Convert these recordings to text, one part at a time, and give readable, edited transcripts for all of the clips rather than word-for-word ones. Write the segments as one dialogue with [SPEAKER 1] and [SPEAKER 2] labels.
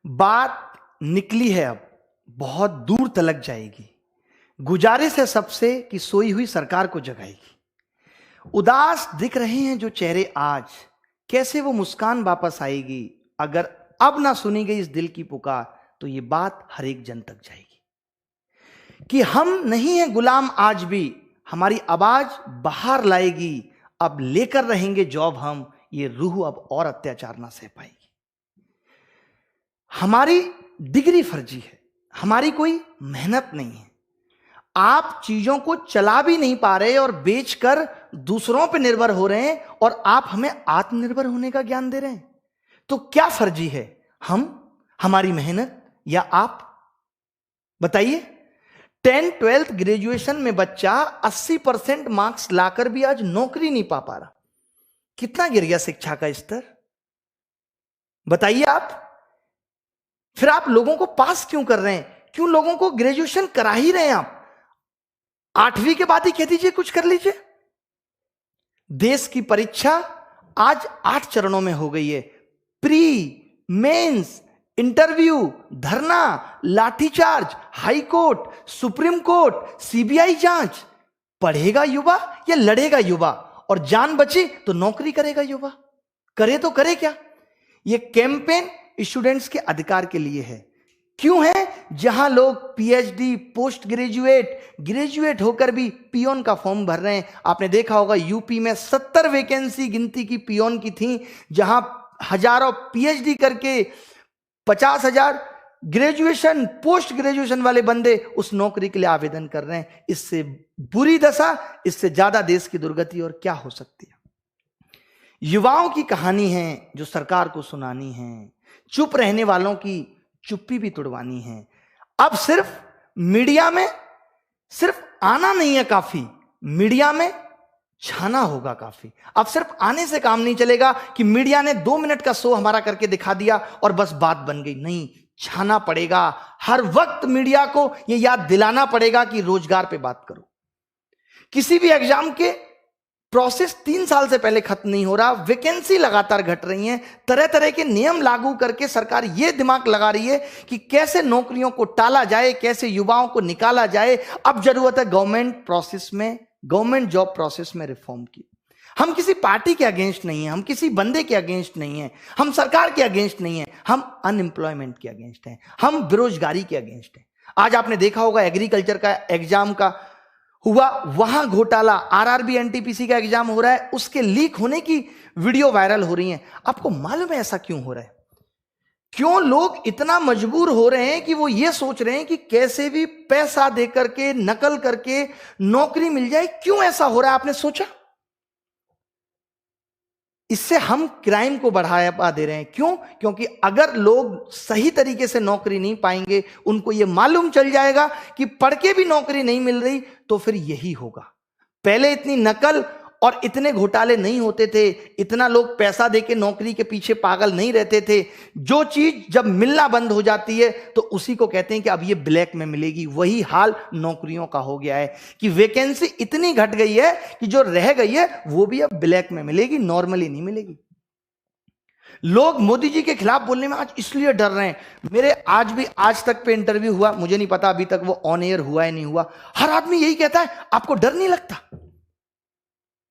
[SPEAKER 1] बात निकली है, अब बहुत दूर तलक जाएगी। गुजारिश है सबसे कि सोई हुई सरकार को जगाएगी। उदास दिख रहे हैं जो चेहरे आज, कैसे वो मुस्कान वापस आएगी। अगर अब ना सुनी गई इस दिल की पुकार, तो ये बात हर एक जन तक जाएगी कि हम नहीं हैं गुलाम आज भी, हमारी आवाज बाहर लाएगी। अब लेकर रहेंगे जॉब हम, ये रूह अब और अत्याचार ना सह पाएगी। हमारी डिग्री फर्जी है, हमारी कोई मेहनत नहीं है। आप चीजों को चला भी नहीं पा रहे और बेचकर दूसरों पर निर्भर हो रहे हैं, और आप हमें आत्मनिर्भर होने का ज्ञान दे रहे हैं। तो क्या फर्जी है, हम, हमारी मेहनत या आप? बताइए। 10th 12th ग्रेजुएशन में बच्चा 80% मार्क्स लाकर भी आज नौकरी नहीं पा रहा। कितना गिर गया शिक्षा का स्तर, बताइए आप। फिर आप लोगों को पास क्यों कर रहे हैं? क्यों लोगों को ग्रेजुएशन करा ही रहे हैं आप? 8वीं के बाद ही कह दीजिए कुछ कर लीजिए। देश की परीक्षा आज 8 चरणों में हो गई है। प्री, मेंस, इंटरव्यू, धरना, lathi charge, high court, supreme court, CBI जांच। पढ़ेगा युवा या लड़ेगा युवा? और जान बची तो नौकरी करेगा युवा। करे तो करे क्या? यह कैंपेन स्टूडेंट्स के अधिकार के लिए है। क्यों है? जहां लोग पीएचडी, पोस्ट ग्रेजुएट, ग्रेजुएट होकर भी पियोन का फॉर्म भर रहे हैं। आपने देखा होगा यूपी में 70 वैकेंसी गिनती की पियोन की थी, जहां हजारों पीएचडी करके 50,000 ग्रेजुएशन, पोस्ट ग्रेजुएशन वाले बंदे उस नौकरी के लिए आवेदन कर रहे हैं। इससे बुरी दशा, इससे ज्यादा देश की दुर्गति और क्या हो सकती है? युवाओं की कहानी है जो सरकार को सुनानी है। चुप रहने वालों की चुप्पी भी तुड़वानी है। अब सिर्फ मीडिया में सिर्फ आना नहीं है काफी, मीडिया में छाना होगा काफी। अब सिर्फ आने से काम नहीं चलेगा कि मीडिया ने 2 मिनट का शो हमारा करके दिखा दिया और बस बात बन गई। नहीं, छाना पड़ेगा। हर वक्त मीडिया को यह याद दिलाना पड़ेगा कि रोजगार पे बात करो। किसी भी एग्जाम के प्रोसेस 3 साल से पहले खत्म नहीं हो रहा, वैकेंसी लगातार घट रही हैं। तरह तरह के नियम लागू करके सरकार यह दिमाग लगा रही है कि कैसे नौकरियों को टाला जाए, कैसे युवाओं को निकाला जाए। अब जरूरत है गवर्नमेंट प्रोसेस में, गवर्नमेंट जॉब प्रोसेस में रिफॉर्म की। हम किसी पार्टी के अगेंस्ट नहीं है, हम किसी बंदे के अगेंस्ट नहीं है, हम सरकार के अगेंस्ट नहीं है, हम अनएम्प्लॉयमेंट के अगेंस्ट हैं, हम बेरोजगारी के अगेंस्ट हैं। आज आपने देखा होगा एग्रीकल्चर का एग्जाम का हुआ, वहां घोटाला। आरआरबी एनटीपीसी का एग्जाम हो रहा है, उसके लीक होने की वीडियो वायरल हो रही है। आपको मालूम है ऐसा क्यों हो रहा है? क्यों लोग इतना मजबूर हो रहे हैं कि वो ये सोच रहे हैं कि कैसे भी पैसा देकर के, नकल करके नौकरी मिल जाए? क्यों ऐसा हो रहा है, आपने सोचा? इससे हम क्राइम को बढ़ावा दे रहे हैं। क्यों? क्योंकि अगर लोग सही तरीके से नौकरी नहीं पाएंगे, उनको यह मालूम चल जाएगा कि पढ़ के भी नौकरी नहीं मिल रही, तो फिर यही होगा। पहले इतनी नकल और इतने घोटाले नहीं होते थे, इतना लोग पैसा देके नौकरी के पीछे पागल नहीं रहते थे। जो चीज जब मिलना बंद हो जाती है तो उसी को कहते हैं कि अब ये ब्लैक में मिलेगी। वही हाल नौकरियों का हो गया है कि वैकेंसी इतनी घट गई है कि जो रह गई है वो भी अब ब्लैक में मिलेगी, नॉर्मली नहीं मिलेगी। लोग मोदी जी के खिलाफ बोलने में आज इसलिए डर रहे हैं। मेरे आज तक पे इंटरव्यू हुआ, मुझे नहीं पता अभी तक वो ऑन एयर हुआ है नहीं हुआ। हर आदमी यही कहता है, आपको डर नहीं लगता?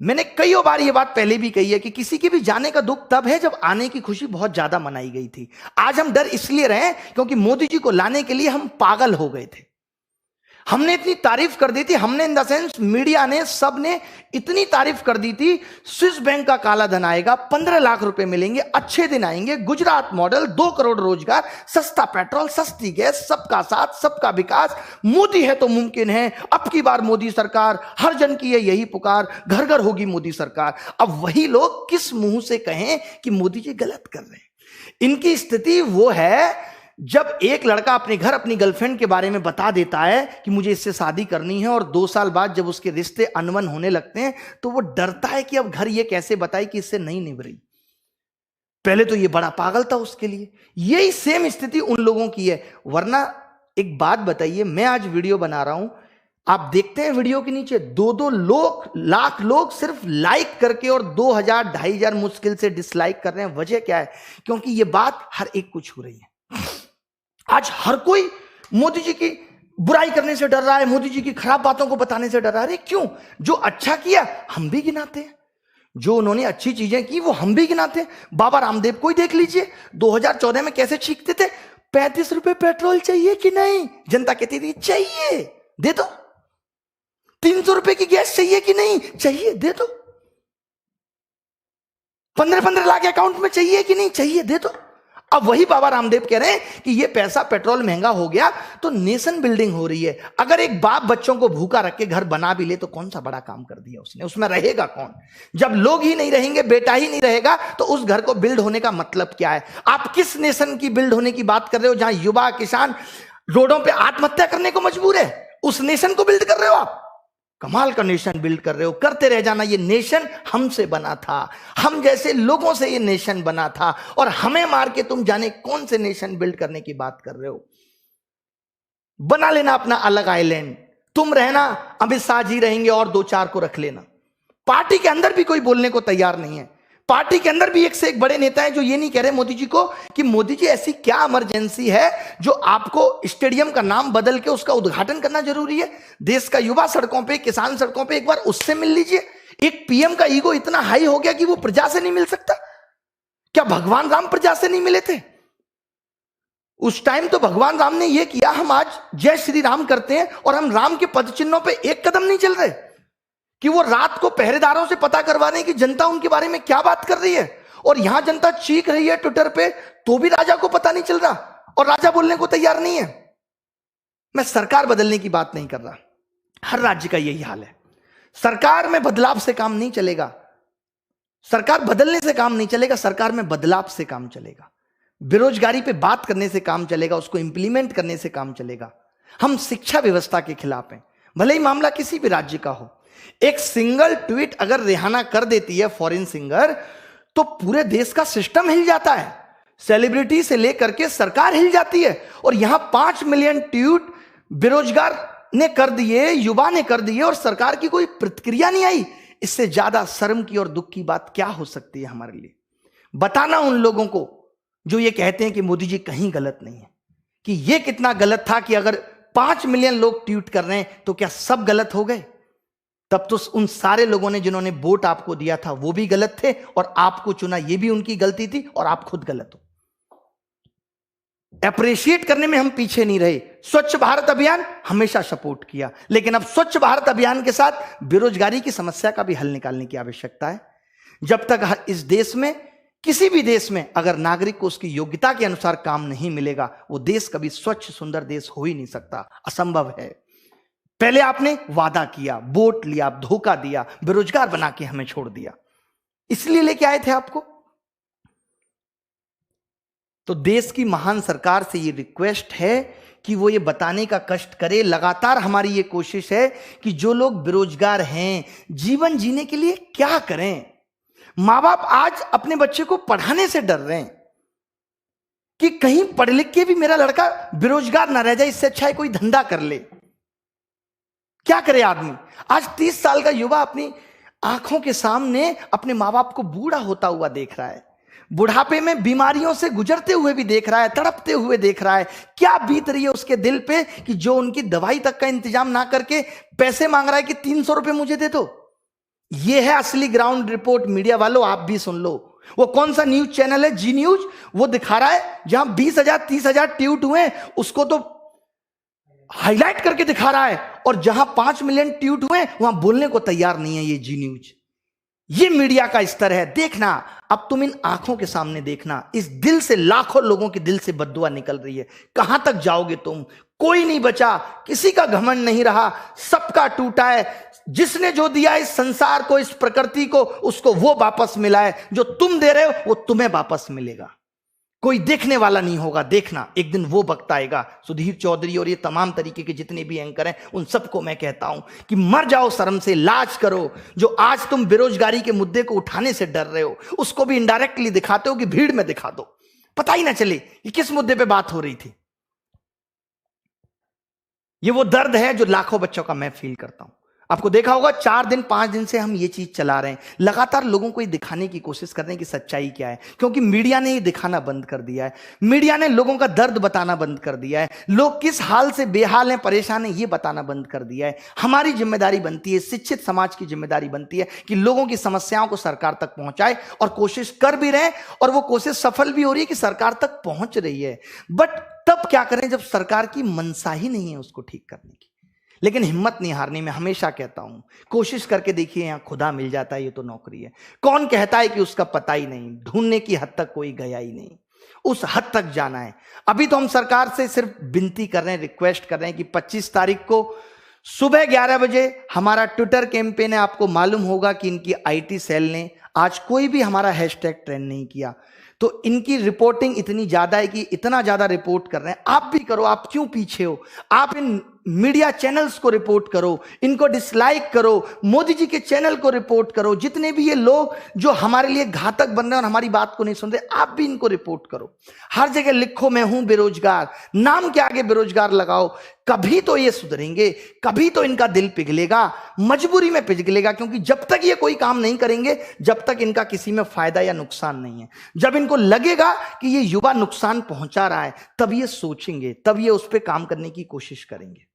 [SPEAKER 1] मैंने कई बार ये बात पहले भी कही है कि किसी के भी जाने का दुख तब है जब आने की खुशी बहुत ज्यादा मनाई गई थी। आज हम डर इसलिए रहे क्योंकि मोदी जी को लाने के लिए हम पागल हो गए थे। हमने इतनी तारीफ कर दी थी, हमने इन द सेंस मीडिया ने, सबने इतनी तारीफ कर दी थी। स्विस बैंक का काला धन आएगा, 15 लाख रुपए मिलेंगे, अच्छे दिन आएंगे, गुजरात मॉडल, 2 करोड़ रोजगार, सस्ता पेट्रोल, सस्ती गैस, सबका साथ, सबका विकास, मोदी है तो मुमकिन है। अब की बार मोदी सरकार, हर जन की है यही पुकार, घर घर होगी मोदी सरकार। अब वही लोग किस मुंह से कहें कि मोदी जी गलत कर रहे हैं? इनकी स्थिति वो है जब एक लड़का अपने घर अपनी गर्लफ्रेंड के बारे में बता देता है कि मुझे इससे शादी करनी है, और 2 साल बाद जब उसके रिश्ते अनबन होने लगते हैं तो वो डरता है कि अब घर ये कैसे बताए कि इससे नहीं निभ रही। पहले तो ये बड़ा पागल था उसके लिए। यही सेम स्थिति उन लोगों की है। वरना एक बात बताइए, मैं आज वीडियो बना रहा हूं, आप देखते हैं वीडियो के नीचे 2-2 लाख लोग सिर्फ लाइक करके और 2000-2500 मुश्किल से डिसलाइक कर रहे हैं। वजह क्या है? क्योंकि ये बात हर एक को छू रही है। आज हर कोई मोदी जी की बुराई करने से डर रहा है, मोदी जी की खराब बातों को बताने से डर रहा है। क्यों? जो अच्छा किया हम भी गिनाते हैं, जो उन्होंने अच्छी चीजें की वो हम भी गिनाते हैं। बाबा रामदेव को ही देख लीजिए, 2014 में कैसे चीखते थे, 35 रुपए पेट्रोल चाहिए कि नहीं? जनता कहती थी चाहिए, दे दो। 300 रुपए की गैस चाहिए कि नहीं? चाहिए, दे दो। 15-15 लाख अकाउंट में चाहिए कि नहीं? चाहिए, दे दो। अब वही बाबा रामदेव कह रहे हैं कि ये पैसा, पेट्रोल महंगा हो गया तो नेशन बिल्डिंग हो रही है। अगर एक बाप बच्चों को भूखा रख के घर बना भी ले तो कौन सा बड़ा काम कर दिया उसने? उसमें रहेगा कौन? जब लोग ही नहीं रहेंगे, बेटा ही नहीं रहेगा, तो उस घर को बिल्ड होने का मतलब क्या है? आप किस नेशन की बिल्ड होने की बात कर रहे हो जहां युवा, किसान रोडों पर आत्महत्या करने को मजबूर है? उस नेशन को बिल्ड कर रहे हो आप? कमाल का नेशन बिल्ड कर रहे हो, करते रह जाना। ये नेशन हमसे बना था, हम जैसे लोगों से ये नेशन बना था, और हमें मार के तुम जाने कौन से नेशन बिल्ड करने की बात कर रहे हो। बना लेना अपना अलग आइलैंड, तुम रहना, अमित शाह जी रहेंगे और 2-4 को रख लेना। पार्टी के अंदर भी कोई बोलने को तैयार नहीं है। पार्टी के अंदर भी एक से एक बड़े नेता हैं जो ये नहीं कह रहे मोदी जी को कि मोदी जी ऐसी क्या इमरजेंसी है जो आपको स्टेडियम का नाम बदल के उसका उद्घाटन करना जरूरी है। देश का युवा सड़कों पे, किसान सड़कों पे, एक बार उससे मिल लीजिए। एक पीएम का ईगो इतना हाई हो गया कि वो प्रजा से नहीं मिल सकता। क्या भगवान राम प्रजा से नहीं मिले थे? उस टाइम तो भगवान राम ने यह किया, हम आज जय श्री राम करते हैं और हम राम के पद चिन्हों पर एक कदम नहीं चल रहे कि वो रात को पहरेदारों से पता करवा रहे हैं कि जनता उनके बारे में क्या बात कर रही है। और यहां जनता चीख रही है ट्विटर पे, तो भी राजा को पता नहीं चल रहा और राजा बोलने को तैयार नहीं है। मैं सरकार बदलने की बात नहीं कर रहा, हर राज्य का यही हाल है। सरकार में बदलाव से काम नहीं चलेगा, सरकार बदलने से काम नहीं चलेगा, सरकार में बदलाव से काम चलेगा। बेरोजगारी पे बात करने से काम चलेगा, उसको इंप्लीमेंट करने से काम चलेगा। हम शिक्षा व्यवस्था के खिलाफ हैं, भले ही मामला किसी भी राज्य का हो। एक सिंगल ट्वीट अगर रिहाना कर देती है फॉरेन सिंगर, तो पूरे देश का सिस्टम हिल जाता है, सेलिब्रिटी से लेकर के सरकार हिल जाती है। और यहां 5 मिलियन ट्वीट बेरोजगार ने कर दिए, युवा ने कर दिए, और सरकार की कोई प्रतिक्रिया नहीं आई। इससे ज्यादा शर्म की और दुख की बात क्या हो सकती है हमारे लिए? बताना उन लोगों को जो ये कहते हैं कि मोदी जी कहीं गलत नहीं है, कि ये कितना गलत था कि अगर 5 मिलियन लोग ट्वीट कर रहे हैं तो क्या सब गलत हो गए? तब तो उन सारे लोगों ने जिन्होंने वोट आपको दिया था वो भी गलत थे, और आपको चुना ये भी उनकी गलती थी, और आप खुद गलत हो। अप्रिशिएट करने में हम पीछे नहीं रहे। स्वच्छ भारत अभियान हमेशा सपोर्ट किया, लेकिन अब स्वच्छ भारत अभियान के साथ बेरोजगारी की समस्या का भी हल निकालने की आवश्यकता है। जब तक इस देश में, किसी भी देश में, अगर नागरिक को उसकी योग्यता के अनुसार काम नहीं मिलेगा, वो देश कभी स्वच्छ सुंदर देश हो ही नहीं सकता, असंभव है। पहले आपने वादा किया, वोट लिया, धोखा दिया, बेरोजगार बना के हमें छोड़ दिया, इसलिए लेके आए थे आपको। तो देश की महान सरकार से ये रिक्वेस्ट है कि वो ये बताने का कष्ट करे। लगातार हमारी ये कोशिश है कि जो लोग बेरोजगार हैं, जीवन जीने के लिए क्या करें। मां बाप आज अपने बच्चे को पढ़ाने से डर रहे हैं कि कहीं पढ़ लिख के भी मेरा लड़का बेरोजगार ना रह जाए, इससे अच्छा है कोई धंधा कर ले। क्या करे आदमी? आज 30 साल का युवा अपनी आंखों के सामने अपने मां बाप को बूढ़ा होता हुआ देख रहा है, बुढ़ापे में बीमारियों से गुजरते हुए भी देख रहा है, तड़पते हुए देख रहा है। क्या बीत रही है उसके दिल पे कि जो उनकी दवाई तक का इंतजाम ना करके पैसे मांग रहा है कि 300 रुपए मुझे दे दो। यह है असली ग्राउंड रिपोर्ट। मीडिया वालों, आप भी सुन लो। वो कौन सा न्यूज चैनल है, जी न्यूज, वो दिखा रहा है जहां 20,000 30,000 ट्वीट हुए, उसको तो हाईलाइट करके दिखा रहा है, और जहां 5 मिलियन ट्वीट हुए वहां बोलने को तैयार नहीं है ये जी न्यूज। ये मीडिया का स्तर है। देखना, अब तुम इन आंखों के सामने देखना, इस दिल से, लाखों लोगों के दिल से बद्दुआ निकल रही है। कहां तक जाओगे तुम? कोई नहीं बचा, किसी का घमंड नहीं रहा, सबका टूटा है। जिसने जो दिया इस संसार को, इस प्रकृति को, उसको वो वापस मिला है। जो तुम दे रहे हो वो तुम्हें वापस मिलेगा। कोई देखने वाला नहीं होगा। देखना, एक दिन वो वक्त आएगा। सुधीर चौधरी और ये तमाम तरीके के जितने भी एंकर हैं, उन सबको मैं कहता हूं कि मर जाओ शर्म से, लाज करो। जो आज तुम बेरोजगारी के मुद्दे को उठाने से डर रहे हो, उसको भी इनडायरेक्टली दिखाते हो कि भीड़ में दिखा दो, पता ही ना चले कि किस मुद्दे पे बात हो रही थी। ये वो दर्द है जो लाखों बच्चों का मैं फील करता हूं। आपको देखा होगा 4 दिन 5 दिन से हम ये चीज चला रहे हैं, लगातार लोगों को ये दिखाने की कोशिश कर रहे हैं कि सच्चाई क्या है, क्योंकि मीडिया ने ये दिखाना बंद कर दिया है। मीडिया ने लोगों का दर्द बताना बंद कर दिया है, लोग किस हाल से बेहाल हैं, परेशान हैं, ये बताना बंद कर दिया है। हमारी जिम्मेदारी बनती है, शिक्षित समाज की जिम्मेदारी बनती है कि लोगों की समस्याओं को सरकार तक पहुंचाए, और कोशिश कर भी रहे हैं, और वो कोशिश सफल भी हो रही है कि सरकार तक पहुंच रही है। बट तब क्या करें जब सरकार की मनसा ही नहीं है उसको ठीक करने की। लेकिन हिम्मत नहीं हारनी, मैं हमेशा कहता हूं, कोशिश करके देखिए, यहां खुदा मिल जाता है, ये तो नौकरी है। कौन कहता है कि उसका पता ही नहीं, ढूंढने की हद तक कोई गया ही नहीं, उस हद तक जाना है। अभी तो हम सरकार से सिर्फ विनती कर रहे हैं, रिक्वेस्ट कर रहे हैं कि 25 तारीख को सुबह 11 बजे हमारा ट्विटर कैंपेन है। आपको मालूम होगा कि इनकी आईटी सेल ने आज कोई भी हमारा हैशटैग ट्रेंड नहीं किया, तो इनकी रिपोर्टिंग इतनी ज्यादा है कि इतना ज्यादा रिपोर्ट कर रहे हैं। आप भी करो, आप क्यों पीछे हो? आप इन मीडिया चैनल्स को रिपोर्ट करो, इनको डिसलाइक करो, मोदी जी के चैनल को रिपोर्ट करो। जितने भी ये लोग जो हमारे लिए घातक बन रहे हैं और हमारी बात को नहीं सुन रहे, आप भी इनको रिपोर्ट करो। हर जगह लिखो मैं हूं बेरोजगार, नाम के आगे बेरोजगार लगाओ। कभी तो ये सुधरेंगे, कभी तो इनका दिल पिघलेगा, मजबूरी में पिघलेगा, क्योंकि जब तक ये कोई काम नहीं करेंगे, जब तक इनका किसी में फायदा या नुकसान नहीं है। जब इनको लगेगा कि ये युवा नुकसान पहुंचा रहा है, तब ये सोचेंगे, तब ये उस पर काम करने की कोशिश करेंगे।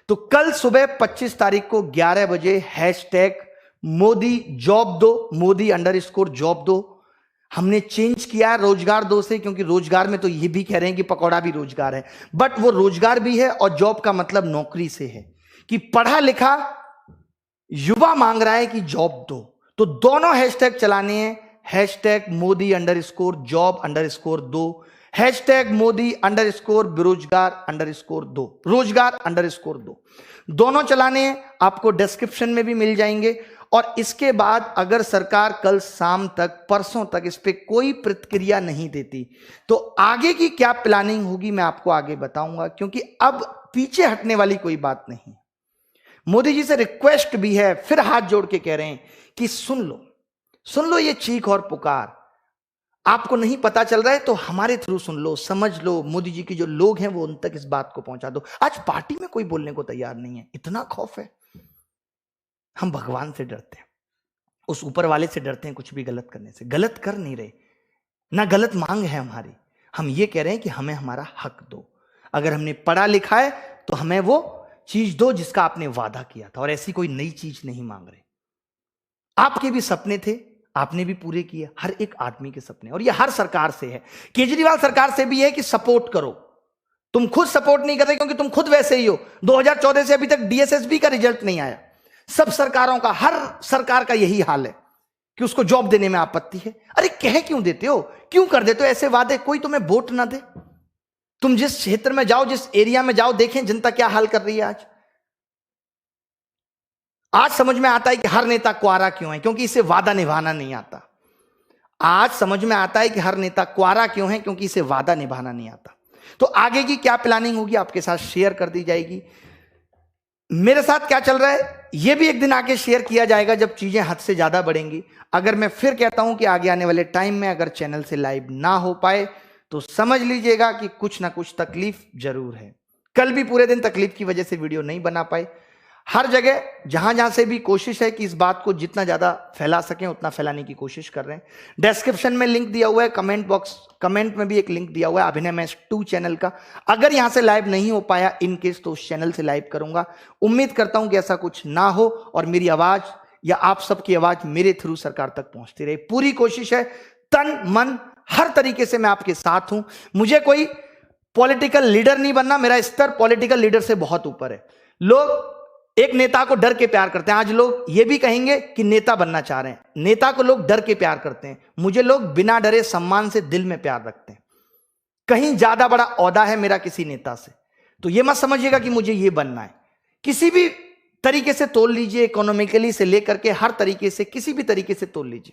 [SPEAKER 1] तो कल सुबह 25 तारीख को 11 बजे हैशटैग मोदी जॉब दो, मोदी_जॉब दो, हमने चेंज किया है रोजगार दो से, क्योंकि रोजगार में तो ये भी कह रहे हैं कि पकौड़ा भी रोजगार है, बट वो रोजगार भी है और जॉब का मतलब नौकरी से है, कि पढ़ा लिखा युवा मांग रहा है कि जॉब दो। तो दोनों हैशटैग चलाने हैं, हैशटैग मोदी_जॉब_2, हैशटैग मोदी_बेरोजगार_2, रोजगार_2, दोनों चलाने हैं। आपको डिस्क्रिप्शन में भी मिल जाएंगे। और इसके बाद अगर सरकार कल शाम तक, परसों तक इस पे कोई प्रतिक्रिया नहीं देती, तो आगे की क्या प्लानिंग होगी मैं आपको आगे बताऊंगा, क्योंकि अब पीछे हटने वाली कोई बात नहीं। मोदी जी से रिक्वेस्ट भी है, फिर हाथ जोड़ के कह रहे हैं कि सुन लो ये चीख और पुकार। आपको नहीं पता चल रहा है तो हमारे थ्रू सुन लो, समझ लो। मोदी जी के जो लोग हैं वो उन तक इस बात को पहुंचा दो। आज पार्टी में कोई बोलने को तैयार नहीं है, इतना खौफ है। हम भगवान से डरते हैं, उस ऊपर वाले से डरते हैं कुछ भी गलत करने से। गलत कर नहीं रहे, ना गलत मांग है हमारी। हम ये कह रहे हैं कि हमें हमारा हक दो। अगर हमने पढ़ा लिखा है तो हमें वो चीज दो जिसका आपने वादा किया था, और ऐसी कोई नई चीज नहीं मांग रहे। आपके भी सपने थे, आपने भी पूरे किए, हर एक आदमी के सपने। और ये हर सरकार से है, केजरीवाल सरकार से भी है कि सपोर्ट करो। तुम खुद सपोर्ट नहीं करते, क्योंकि तुम खुद वैसे ही हो। 2014 से अभी तक डीएसएसबी का रिजल्ट नहीं आया। सब सरकारों का, हर सरकार का यही हाल है कि उसको जॉब देने में आपत्ति है। अरे कह क्यों देते हो, क्यों कर देते हो ऐसे वादे? कोई तुम्हें वोट ना दे। तुम जिस क्षेत्र में जाओ, जिस एरिया में जाओ, देखें जनता क्या हाल कर रही है। आज समझ में आता है कि हर नेता क्वारा क्यों है, क्योंकि इसे वादा निभाना नहीं आता। आज समझ में आता है कि हर नेता क्वारा क्यों है, क्योंकि इसे वादा निभाना नहीं आता। तो आगे की क्या प्लानिंग होगी आपके साथ शेयर कर दी जाएगी। मेरे साथ क्या चल रहा है यह भी एक दिन आके शेयर किया जाएगा, जब चीजें हद से ज्यादा बढ़ेंगी। अगर मैं फिर कहता हूं कि आगे आने वाले टाइम में अगर चैनल से लाइव ना हो पाए, तो समझ लीजिएगा कि कुछ ना कुछ तकलीफ जरूर है। कल भी पूरे दिन तकलीफ की वजह से वीडियो नहीं बना पाए। हर जगह जहां जहां से भी कोशिश है कि इस बात को जितना ज्यादा फैला सकें उतना फैलाने की कोशिश कर रहे हैं। डिस्क्रिप्शन में लिंक दिया हुआ है, कमेंट में भी एक लिंक दिया हुआ है अभिनय मैच 2 चैनल का। अगर यहां से लाइव नहीं हो पाया इन केस, तो उस चैनल से लाइव करूंगा। उम्मीद करता हूं कि ऐसा कुछ ना हो और मेरी आवाज या आप सबकी आवाज मेरे थ्रू सरकार तक पहुंचती रहे। पूरी कोशिश है, तन मन हर तरीके से मैं आपके साथ हूं। मुझे कोई पॉलिटिकल लीडर नहीं बनना, मेरा स्तर पॉलिटिकल लीडर से बहुत ऊपर है। लोग एक नेता को डर के प्यार करते हैं। आज लोग ये भी कहेंगे कि नेता बनना चाह रहे हैं, नेता को लोग डर के प्यार करते हैं। मुझे लोग बिना डरे सम्मान से दिल में प्यार रखते हैं। कहीं ज्यादा बड़ा औहदा है मेरा किसी नेता से, तो ये मत समझिएगा कि मुझे ये बनना है। किसी भी तरीके से तोल लीजिए, इकोनॉमिकली से लेकर के हर तरीके से, किसी भी तरीके से तोल लीजिए।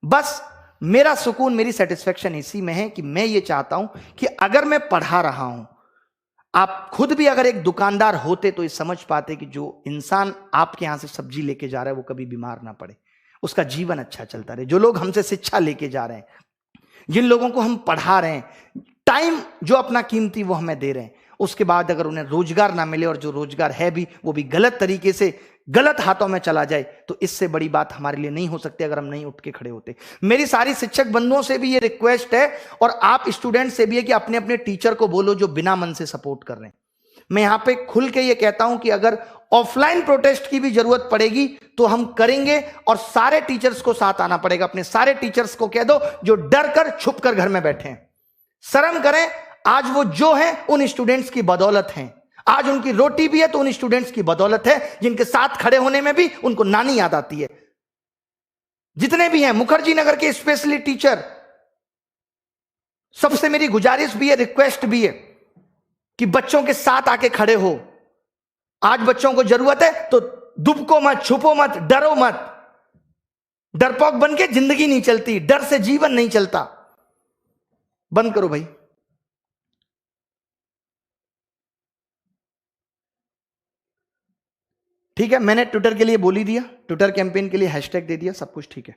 [SPEAKER 1] बस मेरा सुकून, मेरी सेटिस्फेक्शन इसी में है कि मैं ये चाहता हूं कि अगर मैं पढ़ा रहा हूं, आप खुद भी अगर एक दुकानदार होते तो ये समझ पाते कि जो इंसान आपके यहां से सब्जी लेके जा रहा है वो कभी बीमार ना पड़े, उसका जीवन अच्छा चलता रहे। जो लोग हमसे शिक्षा लेके जा रहे हैं, जिन लोगों को हम पढ़ा रहे हैं, टाइम जो अपना कीमती वो हमें दे रहे हैं, उसके बाद अगर उन्हें रोजगार ना मिले और जो रोजगार है भी वो भी गलत तरीके से गलत हाथों में चला जाए, तो इससे बड़ी बात हमारे लिए नहीं हो सकती अगर हम नहीं उठ के खड़े होते। मेरी सारी शिक्षक बंधुओं से भी ये रिक्वेस्ट है और आप स्टूडेंट से भी है कि अपने अपने टीचर को बोलो जो बिना मन से सपोर्ट कर रहे हैं। मैं यहां पे खुल के ये कहता हूं कि अगर ऑफलाइन प्रोटेस्ट की भी जरूरत पड़ेगी तो हम करेंगे और सारे टीचर्स को साथ आना पड़ेगा। अपने सारे टीचर्स को कह दो जो डर कर छुप कर घर में बैठे हैं, शर्म करें। आज वो जो है उन स्टूडेंट्स की बदौलत हैं, आज उनकी रोटी भी है तो उन स्टूडेंट्स की बदौलत है, जिनके साथ खड़े होने में भी उनको नानी याद आती है। जितने भी हैं मुखर्जी नगर के स्पेशली टीचर, सबसे मेरी गुजारिश भी है, रिक्वेस्ट भी है कि बच्चों के साथ आके खड़े हो। आज बच्चों को जरूरत है तो दुबको मत, छुपो मत, डरो मत। डरपोक बन के जिंदगी नहीं चलती, डर से जीवन नहीं चलता। बंद करो भाई। ठीक है, मैंने ट्विटर के लिए बोल ही दिया, ट्विटर कैंपेन के लिए हैशटैग दे दिया, सब कुछ ठीक है।